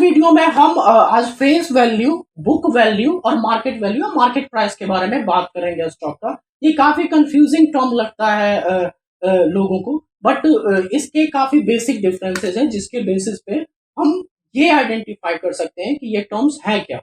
Video में हम आज फेस वैल्यू, बुक वैल्यू और मार्केट वैल्यू और मार्केट प्राइस के बारे में बात करेंगे स्टॉक का। ये काफी कंफ्यूजिंग टर्म लगता है लोगों को, बट इसके काफी बेसिक डिफरेंसेस हैं जिसके बेसिस पे हम ये आइडेंटिफाई कर सकते हैं कि ये टर्म्स हैं क्या।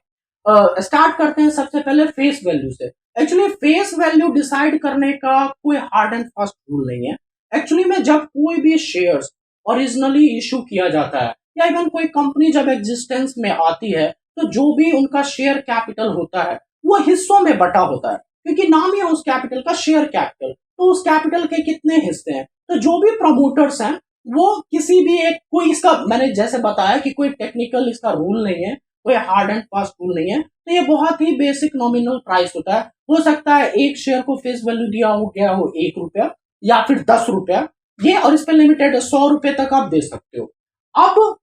स्टार्ट करते हैं सबसे पहले फेस वैल्यू से। एक्चुअली फेस वैल्यू डिसाइड करने का कोई हार्ड एंड फास्ट रूल नहीं है। एक्चुअली में जब कोई भी शेयर्स ओरिजिनली इशू किया जाता है या इवन कोई कंपनी जब एग्जिस्टेंस में आती है, तो जो भी उनका शेयर कैपिटल होता है वो हिस्सों में बटा होता है, क्योंकि नाम ही है उस कैपिटल का शेयर कैपिटल। तो उस कैपिटल के कितने हिस्से हैं, तो जो भी प्रमोटर्स हैं वो किसी भी एक, कोई इसका मैंने जैसे बताया कि कोई टेक्निकल इसका रूल नहीं है, कोई हार्ड एंड फास्ट रूल नहीं है। तो ये बहुत ही बेसिक नॉमिनल प्राइस होता है। हो सकता है एक शेयर को फेस वैल्यू दिया हो गया हो 1 रुपया या फिर 10 रुपया, ये और इस पे लिमिटेड 100 रुपए तक आप दे सकते हो। अब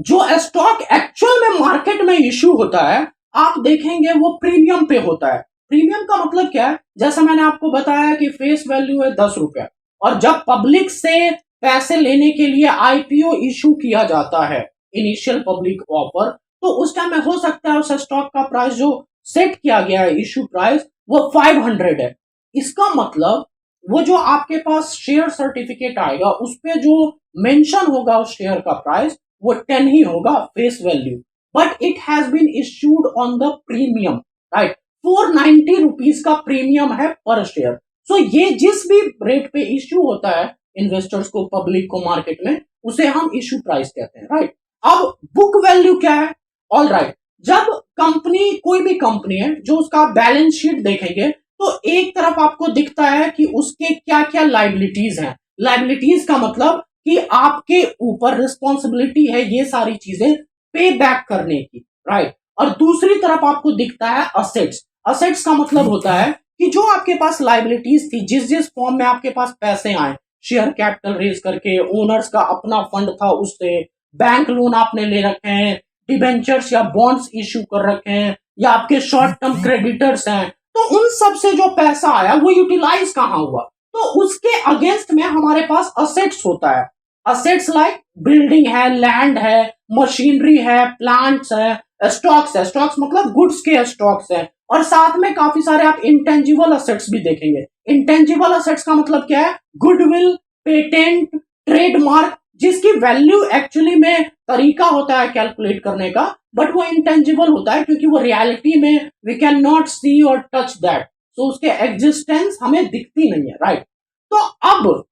जो स्टॉक एक्चुअल में मार्केट में इश्यू होता है, आप देखेंगे वो प्रीमियम पे होता है। प्रीमियम का मतलब क्या है, जैसा मैंने आपको बताया कि फेस वैल्यू है 10 रुपया, और जब पब्लिक से पैसे लेने के लिए आईपीओ इशू किया जाता है, इनिशियल पब्लिक ऑफर, तो उस टाइम में हो सकता है उस स्टॉक का प्राइस जो सेट किया गया है, इशू प्राइस, वो 500 है। इसका मतलब वो जो आपके पास शेयर सर्टिफिकेट आएगा उस पे जो मेंशन होगा उस शेयर का प्राइस, वो 10 ही होगा face value, but it has been issued on the premium, right. 490 rupees का प्रीमियम है पर शेयर। सो ये जिस भी रेट पे इश्यू होता है इन्वेस्टर्स को, पब्लिक को, मार्केट में, उसे हम इश्यू प्राइस कहते हैं, राइट। अब बुक वैल्यू क्या है? ऑल राइट, जब कंपनी, कोई भी कंपनी है, जो उसका बैलेंस शीट देखेंगे तो एक तरफ आपको दिखता है कि उसके क्या क्या लाइबिलिटीज हैं। लाइबिलिटीज का मतलब कि आपके ऊपर रिस्पॉन्सिबिलिटी है ये सारी चीजें पे बैक करने की, राइट। और दूसरी तरफ आपको दिखता है असेट्स। असेट्स का मतलब होता है कि जो आपके पास लाइबिलिटीज थी, जिस जिस फॉर्म में आपके पास पैसे आए, शेयर कैपिटल रेज करके, ओनर्स का अपना फंड था उससे, बैंक लोन आपने ले रखे हैं, डिबेंचर्स या बॉन्ड्स इश्यू कर रखे हैं, या आपके शॉर्ट टर्म क्रेडिटर्स हैं, तो उन सब से जो पैसा आया वो यूटिलाइज कहां हुआ, तो उसके अगेंस्ट में हमारे पास असेट्स होता है। असेट्स लाइक बिल्डिंग है, लैंड है, मशीनरी है, प्लांट्स है, स्टॉक्स है। स्टॉक्स मतलब गुड्स के स्टॉक्स है, और साथ में काफी सारे आप इंटेंजिबल असेट्स भी देखेंगे। इंटेंजिबल असेट्स का मतलब क्या है? गुडविल, पेटेंट, ट्रेडमार्क, जिसकी वैल्यू एक्चुअली में तरीका होता है कैलकुलेट करने का, बट वो इंटेंजिबल होता है क्योंकि वो रियलिटी में वी कैन नॉट सी और टच दैट, तो उसके एग्जिस्टेंस हमें दिखती नहीं है, राइट। तो अब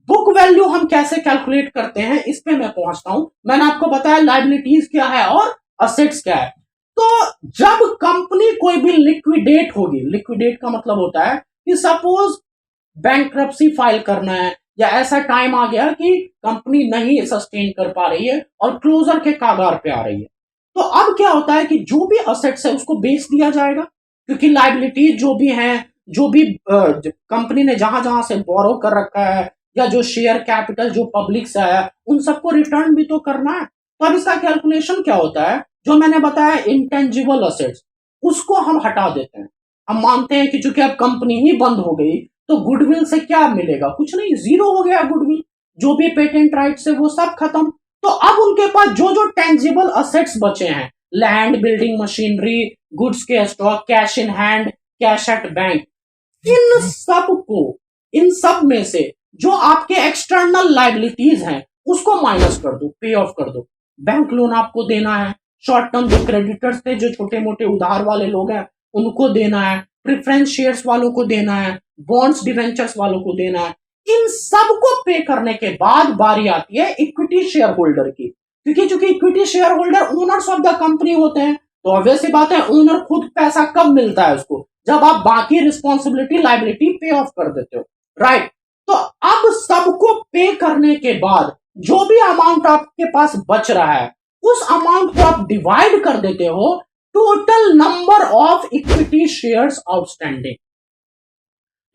बुक वैल्यू हम कैसे कैलकुलेट करते हैं, इस पे मैं पहुंचता हूं। मैंने आपको बताया लाइबिलिटीज क्या है और असेट्स क्या है। तो जब कंपनी कोई भी लिक्विडेट होगी, लिक्विडेट का मतलब होता है कि सपोज बैंक्रप्सी फाइल करना है, या ऐसा टाइम आ गया कि कंपनी नहीं सस्टेन कर पा रही है और क्लोजर के कागार पे आ रही है, तो अब क्या होता है कि जो भी असेट्स है उसको बेच दिया जाएगा, क्योंकि लाइबिलिटीज जो भी हैं, जो भी कंपनी ने जहां जहां से बोरो कर रखा है, या जो शेयर कैपिटल जो पब्लिक से आया, उन सबको रिटर्न भी तो करना है। तो अब इसका कैलकुलेशन क्या होता है, जो मैंने बताया इंटेंजिबल असेट्स, उसको हम हटा देते हैं। हम मानते हैं कि चूंकि अब कंपनी ही बंद हो गई, तो गुडविल से क्या मिलेगा? कुछ नहीं, जीरो हो गया गुडविल। जो भी पेटेंट राइट्स है वो सब खत्म। तो अब उनके पास जो जो टेंजिबल असेट्स बचे हैं, लैंड, बिल्डिंग, मशीनरी, गुड्स के stock, cash in hand, cash at bank, इन सब को, इन सब में से जो आपके एक्सटर्नल लाइबिलिटीज हैं उसको माइनस कर दो, पे ऑफ कर दो। बैंक लोन आपको देना है, शॉर्ट टर्म जो क्रेडिटर्स थे, जो छोटे मोटे उधार वाले लोग हैं, उनको देना है, प्रेफरेंस शेयर्स वालों को देना है, बॉन्ड्स डिवेंचर्स वालों को देना है। इन सब को पे करने के बाद बारी आती है इक्विटी शेयर होल्डर की, क्योंकि चूंकि equity share holder owners of the company होते हैं, तो ऑब्वियस बात है ओनर खुद पैसा कब मिलता है उसको, जब आप बाकी रिस्पॉन्सिबिलिटी, लाइबिलिटी पे ऑफ कर देते हो, राइट। तो अब सबको पे करने के बाद जो भी अमाउंट आपके पास बच रहा है, उस अमाउंट को आप डिवाइड कर देते हो total number of equity shares outstanding.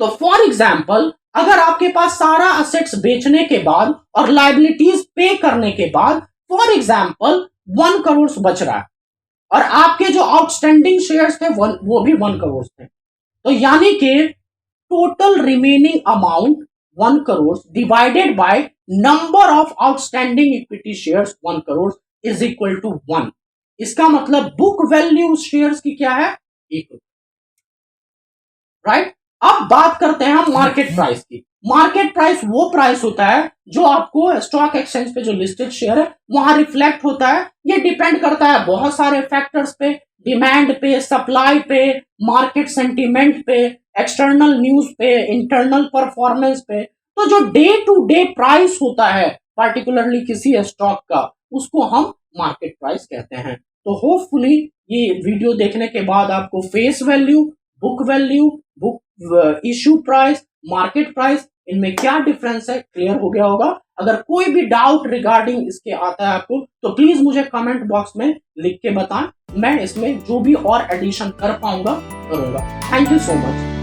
तो फॉर एग्जाम्पल, अगर आपके पास सारा असेट्स बेचने के बाद और लाइबिलिटीज पे करने के बाद फॉर एग्जाम्पल 1 करोड़ बच रहा है, और आपके जो आउटस्टैंडिंग शेयर्स थे वो भी 1 करोड़ थे, तो यानी कि total remaining amount 1 crore divided by number of outstanding equity shares 1 crore, is equal to 1। इसका मतलब बुक वैल्यू शेयर्स की क्या है, 1 रुपए, राइट। अब बात करते हैं हम मार्केट प्राइस की। मार्केट प्राइस वो प्राइस होता है जो आपको स्टॉक एक्सचेंज पे जो लिस्टेड शेयर है वहां रिफ्लेक्ट होता है। ये डिपेंड करता है बहुत सारे फैक्टर्स पे, डिमांड पे, सप्लाई पे, मार्केट सेंटीमेंट पे, एक्सटर्नल न्यूज पे, इंटरनल परफॉर्मेंस पे। तो जो डे टू डे प्राइस होता है पार्टिकुलरली किसी स्टॉक का, उसको हम मार्केट प्राइस कहते हैं। तो होपफुली ये वीडियो देखने के बाद आपको face value, book value, book issue price, market price, इनमें क्या डिफरेंस है क्लियर हो गया होगा। अगर कोई भी डाउट रिगार्डिंग इसके आता है आपको तो प्लीज मुझे कमेंट बॉक्स में लिख के बताएं, मैं इसमें जो भी और एडिशन कर पाऊंगा करूंगा। Thank you so much.